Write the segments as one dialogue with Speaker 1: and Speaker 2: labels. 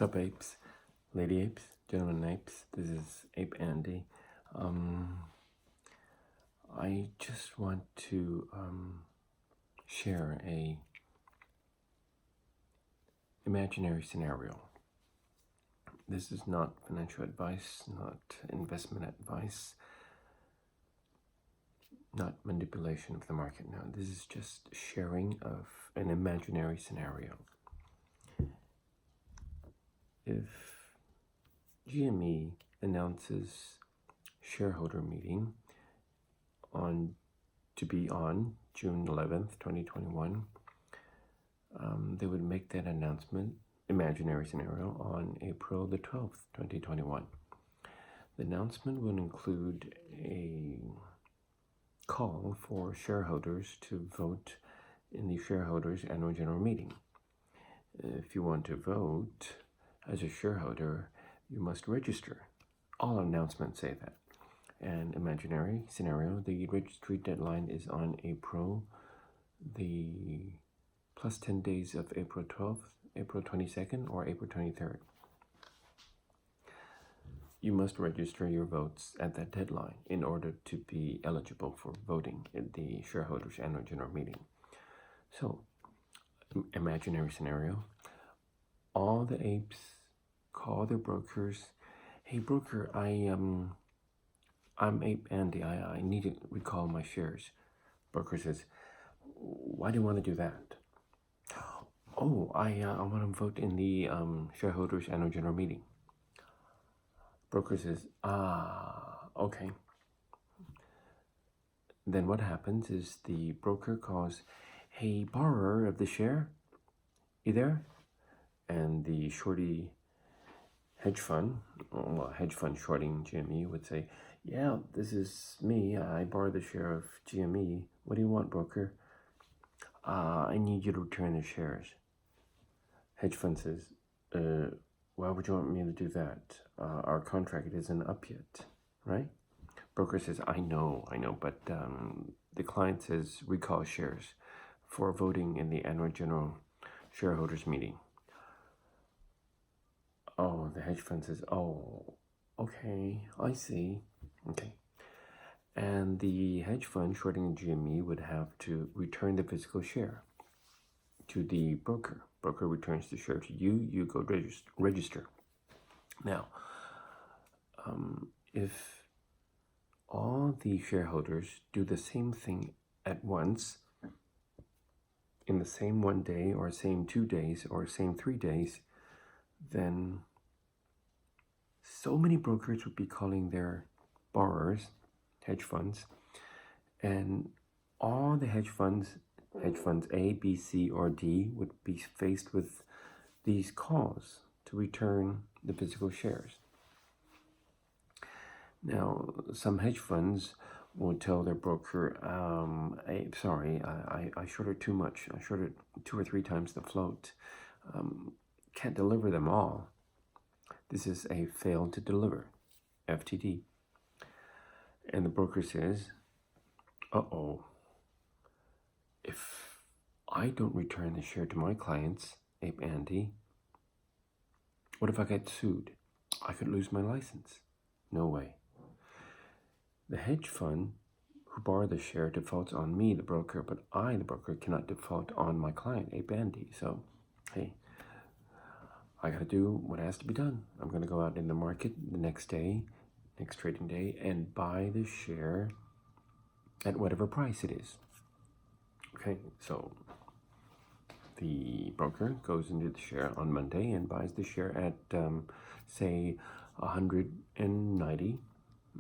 Speaker 1: What's up, apes? Lady apes? Gentlemen apes? This is Ape Andy. I just want to share a imaginary scenario. This is not financial advice, not investment advice, not manipulation of the market. No, this is just sharing of an imaginary scenario. If GME announces shareholder meeting to be on June 11th, 2021, they would make that announcement, imaginary scenario, on April the 12th, 2021. The announcement will include a call for shareholders to vote in the shareholders annual general meeting. If you want to vote as a shareholder, you must register. All announcements say that. And imaginary scenario, the registry deadline is on April the plus 10 days of April 12th, April 22nd, or April 23rd. You must register your votes at that deadline in order to be eligible for voting at the shareholders annual general meeting. So, imaginary scenario, all the apes call their brokers. Hey broker, I'm Ape Andy. I need to recall my shares. Broker says, why do you want to do that? Oh, I want to vote in the shareholders annual general meeting. Broker says, okay. Then what happens is the broker calls, hey, borrower of the share, you there? And the shorty hedge fund shorting GME would say, yeah, this is me. I borrowed the share of GME. What do you want, broker? I need you to return the shares. Hedge fund says, why would you want me to do that? Our contract isn't up yet, right? Broker says, I know, but the client says recall shares for voting in the annual general shareholders meeting. Oh, the hedge fund says, oh, okay, I see. Okay. And the hedge fund shorting GME would have to return the physical share to the broker. Broker returns the share to you. You go register. Now, if all the shareholders do the same thing at once, in the same 1 day or same 2 days or same 3 days, then so many brokers would be calling their borrowers, hedge funds, and all the hedge funds A, B, C, or D would be faced with these calls to return the physical shares. Now, some hedge funds will tell their broker, sorry, I shorted too much. I shorted 2 or 3 times the float. Can't deliver them all. This is a failed to deliver, FTD. And the broker says, uh-oh, if I don't return the share to my clients, Ape Andy, what if I get sued? I could lose my license. No way. The hedge fund who borrowed the share defaults on me, the broker, but I, the broker, cannot default on my client, Ape Andy. So, hey, I gotta do what has to be done. I'm gonna go out in the market the next day, next trading day, and buy the share at whatever price it is. Okay, so the broker goes into the share on Monday and buys the share at, say, 190.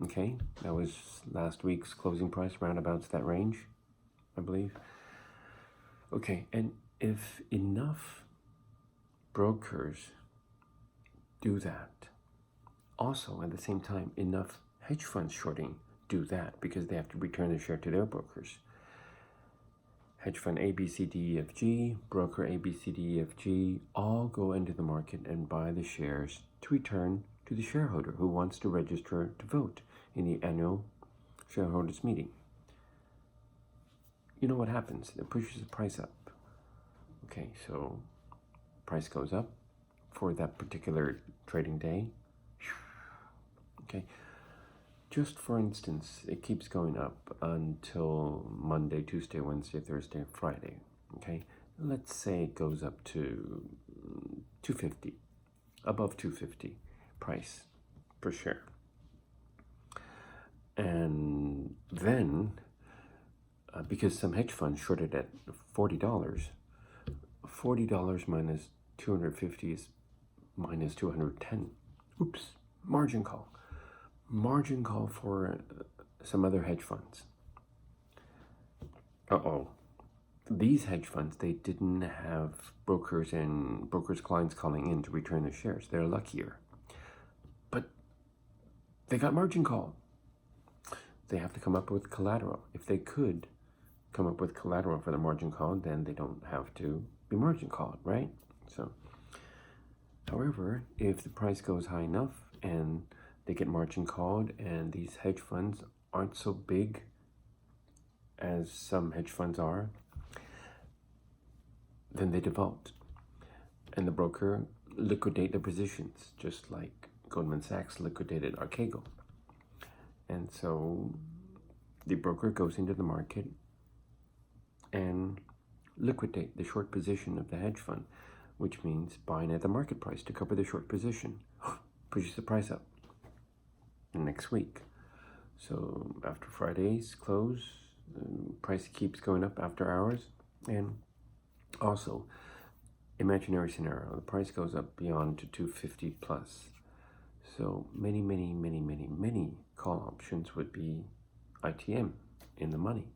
Speaker 1: Okay, that was last week's closing price, roundabouts that range, I believe. Okay, and if enough brokers do that, also at the same time enough hedge funds shorting do that because they have to return the share to their brokers. Hedge fund A, B, C, D, E, F, G, broker A, B, C, D, E, F, G, all go into the market and buy the shares to return to the shareholder who wants to register to vote in the annual shareholders meeting. You know what happens? It pushes the price up. Okay, so price goes up. for that particular trading day. Okay. Just for instance, it keeps going up until Monday, Tuesday, Wednesday, Thursday, Friday. Okay. Let's say it goes up to 250, above 250 price per share. And then, because some hedge funds shorted at $40, $40 minus 250 is minus 210. Oops, margin call. Margin call for some other hedge funds. These hedge funds, they didn't have brokers and brokers' clients calling in to return their shares. They're luckier. But they got margin call. They have to come up with collateral. If they could come up with collateral for the margin call, then they don't have to be margin called, right? So, however, if the price goes high enough and they get margin called and these hedge funds aren't so big as some hedge funds are, then they default. And the broker liquidate their positions, just like Goldman Sachs liquidated Archegos. And so the broker goes into the market and liquidate the short position of the hedge fund, which means buying at the market price to cover the short position, pushes the price up the next week. So after Friday's close, the price keeps going up after hours. And also, imaginary scenario, the price goes up beyond to 250 plus. So many call options would be ITM in the money.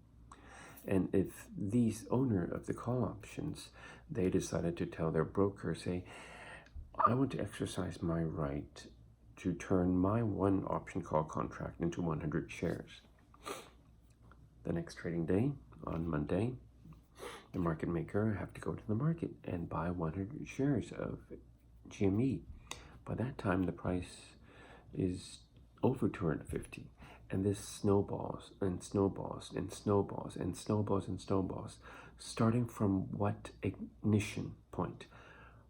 Speaker 1: And if these owner of the call options, they decided to tell their broker, say, I want to exercise my right to turn my one option call contract into 100 shares. The next trading day, on Monday, the market maker have to go to the market and buy 100 shares of GME. By that time, the price is over 250. And this snowballs and snowballs and snowballs and snowballs and snowballs, starting from what ignition point?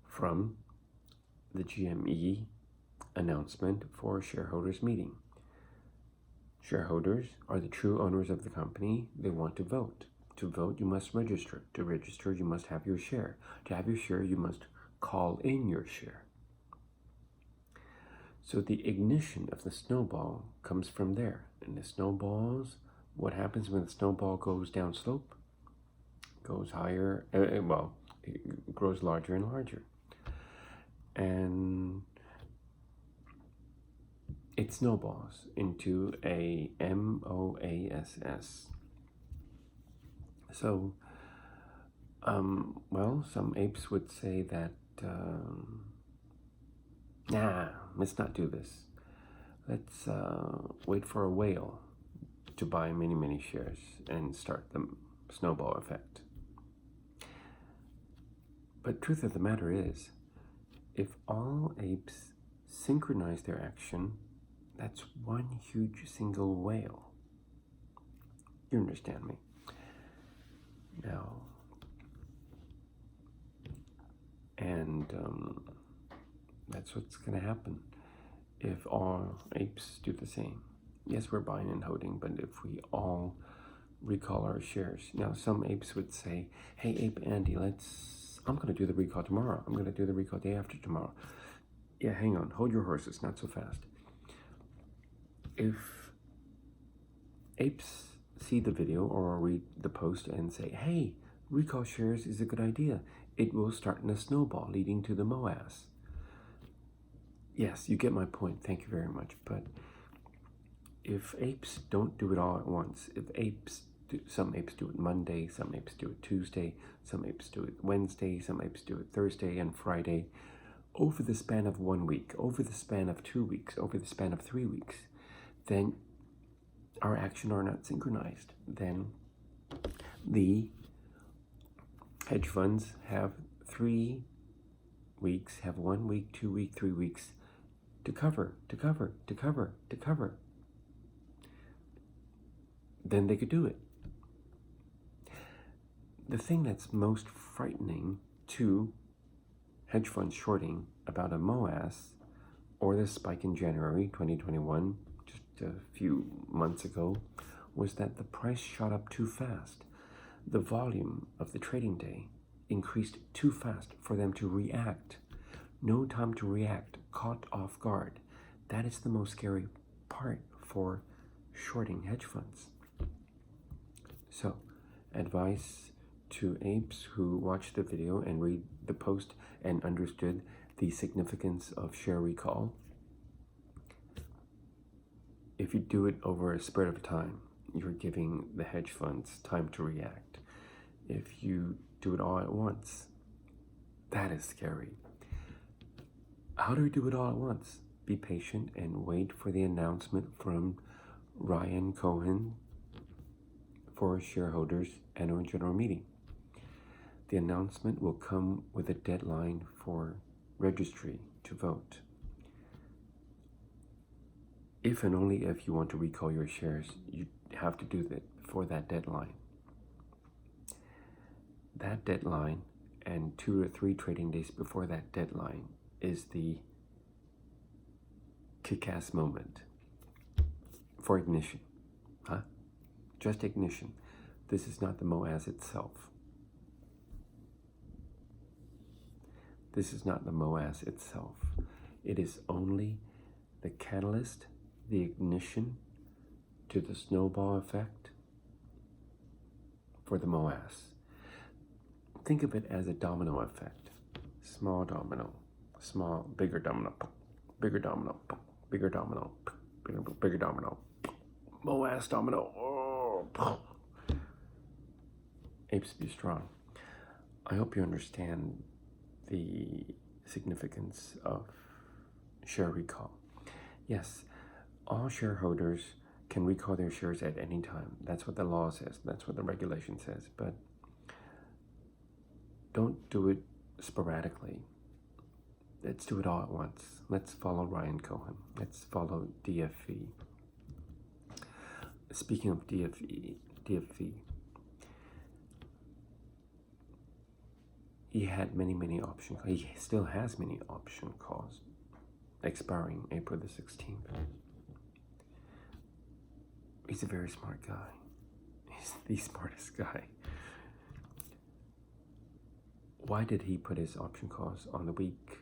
Speaker 1: From the GME announcement for shareholders meeting. Shareholders are the true owners of the company. They want to vote. To vote, you must register. To register, you must have your share. To have your share, you must call in your share. So the ignition of the snowball comes from there. And the snowballs, what happens when the snowball goes down slope? Goes higher, it grows larger and larger. And it snowballs into a MOASS. So, some apes would say that, let's not do this. Let's wait for a whale to buy many shares and start the snowball effect. But truth of the matter is, if all apes synchronize their action, that's one huge single whale. You understand me? Now, and that's what's going to happen if all apes do the same. Yes, we're buying and holding, but if we all recall our shares. Now, some apes would say, hey, Ape Andy, I'm going to do the recall tomorrow. I'm going to do the recall day after tomorrow. Yeah, hang on. Hold your horses. Not so fast. If apes see the video or read the post and say, hey, recall shares is a good idea, it will start in a snowball leading to the MOAS. Yes, you get my point. Thank you very much. But if apes don't do it all at once, some apes do it Monday, some apes do it Tuesday, some apes do it Wednesday, some apes do it Thursday and Friday, over the span of 1 week, over the span of 2 weeks, over the span of 3 weeks, then our action are not synchronized. Then the hedge funds have 3 weeks, have 1 week, 2 weeks, 3 weeks to cover. Then they could do it. The thing that's most frightening to hedge funds shorting about a MOAS or the spike in January 2021, just a few months ago, was that the price shot up too fast. The volume of the trading day increased too fast for them to react. No time to react, caught off guard. That is the most scary part for shorting hedge funds. So, advice to apes who watched the video and read the post and understood the significance of share recall. If you do it over a spread of time, you're giving the hedge funds time to react. If you do it all at once, that is scary. How do we do it all at once? Be patient and wait for the announcement from Ryan Cohen for shareholders' annual general meeting. The announcement will come with a deadline for registry to vote. If and only if you want to recall your shares, you have to do that before that deadline. That deadline and 2 or 3 trading days before that deadline is the kick-ass moment for ignition. Just ignition. This is not the MOAS itself. This is not the MOAS itself. It is only the catalyst, the ignition to the snowball effect for the MOAS. Think of it as a domino effect. Small domino, bigger domino, bigger domino, bigger domino, bigger domino, MOAS domino. Oh. Apes be strong. I hope you understand the significance of share recall. Yes, all shareholders can recall their shares at any time. That's what the law says. That's what the regulation says. But don't do it sporadically. Let's do it all at once. Let's follow Ryan Cohen. Let's follow DFV. Speaking of DFV, he had many option. He still has many option calls expiring April the 16th. He's a very smart guy. He's the smartest guy. Why did he put his option calls on the week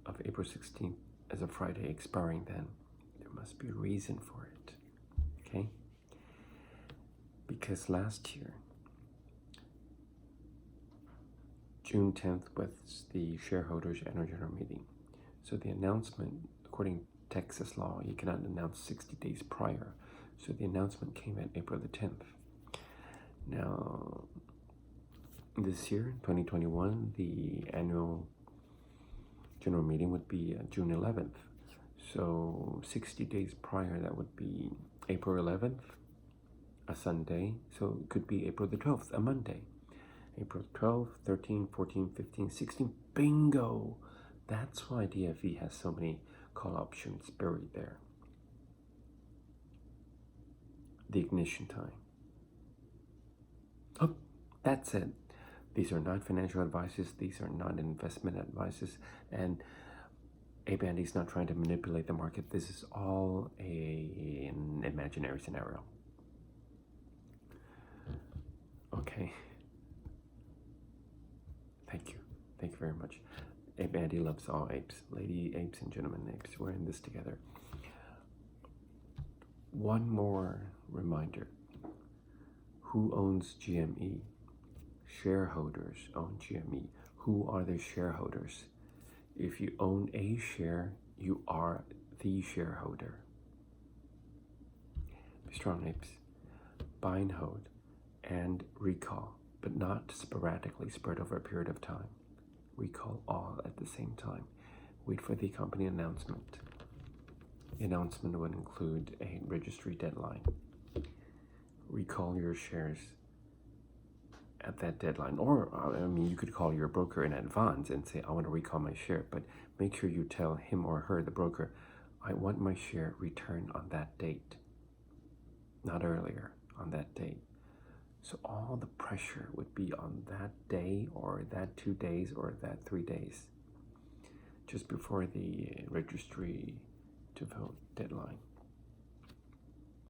Speaker 1: of April 16th as a Friday expiring then? There must be a reason for it. Okay? Because last year, June 10th was the shareholders' annual general meeting. So the announcement, according to Texas law, you cannot announce 60 days prior. So the announcement came at April the 10th. Now, this year, 2021, the annual general meeting would be June 11th. So 60 days prior, that would be April 11th, a Sunday. So it could be April the 12th, a Monday. April 12th, 13, 14, 15, 16, bingo! That's why DFE has so many call options buried there. The ignition time. Oh, that's it. These are not financial advices. These are not investment advices. And Ape Andy's not trying to manipulate the market. This is all an imaginary scenario. Okay. Thank you. Thank you very much. Ape Andy loves all apes. Lady apes and gentlemen apes. We're in this together. One more reminder. Who owns GME? Shareholders own GME. Who are the shareholders? If you own a share, you are the shareholder. Be strong, apes. Buy and hold and recall, but not sporadically spread over a period of time. Recall all at the same time. Wait for the company announcement. The announcement would include a registry deadline. Recall your shares at that deadline. Or, you could call your broker in advance and say, I want to recall my share, but make sure you tell him or her, the broker, I want my share returned on that date, not earlier, on that date. So all the pressure would be on that day or that 2 days or that 3 days. just before the registry to vote deadline.